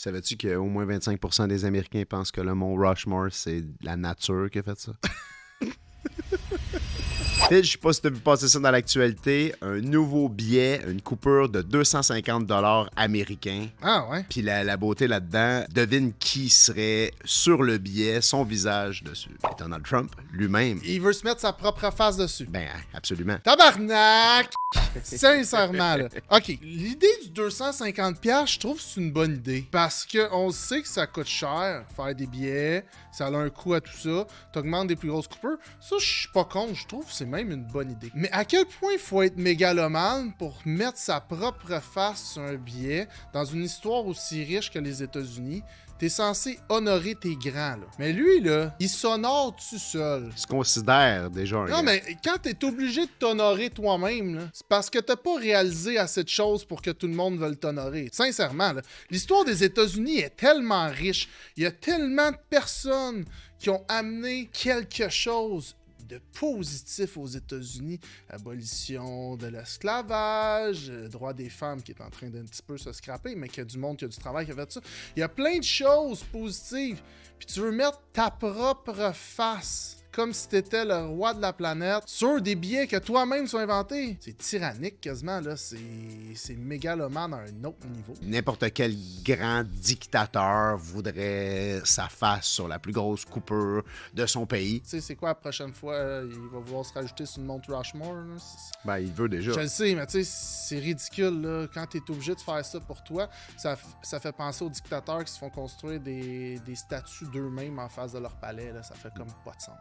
Savais-tu qu'au moins 25% des Américains pensent que le mont Rushmore, c'est la nature qui a fait ça? Phil, je sais pas si t'as vu passer ça dans l'actualité, un nouveau billet, une coupure de 250$ américains. Ah ouais? Puis la beauté là-dedans, devine qui serait sur le billet, son visage dessus. Ben, Donald Trump, lui-même. Il veut se mettre sa propre face dessus. Ben, absolument. Tabarnak! Sincèrement, là. OK, l'idée du 250$, je trouve que c'est une bonne idée. Parce qu'on sait que ça coûte cher, faire des billets, ça a un coût à tout ça, t'augmentes des plus grosses coupures. Ça, je suis pas contre, je trouve que c'est même une bonne idée. Mais à quel point il faut être mégalomane pour mettre sa propre face sur un billet dans une histoire aussi riche que les États-Unis? T'es censé honorer tes grands, là. Mais lui, là, il s'honore tout seul. Il se considère déjà un Non, gars. mais quand t'es obligé de t'honorer toi-même, là, c'est parce que t'as pas réalisé assez de choses pour que tout le monde veuille t'honorer. Sincèrement, là, l'histoire des États-Unis est tellement riche. Il y a tellement de personnes qui ont amené quelque chose de positif aux États-Unis. Abolition de l'esclavage, droit des femmes qui est en train d'un petit peu se scraper, mais qu'il y a du monde qui a du travail qui a fait ça. Il y a plein de choses positives. Puis tu veux mettre ta propre face comme si t'étais le roi de la planète sur des billets que toi-même tu as inventés. C'est tyrannique quasiment, là. C'est mégalomane à un autre niveau. N'importe quel grand dictateur voudrait sa face sur la plus grosse coupure de son pays. Tu sais, c'est quoi la prochaine fois? Il va vouloir se rajouter sur le mont Rushmore, là? Ben, il veut déjà. Je le sais, mais tu sais, c'est ridicule, là. Quand t'es obligé de faire ça pour toi, ça fait penser aux dictateurs qui se font construire des statues d'eux-mêmes en face de leur palais, là. Ça fait comme pas de sens.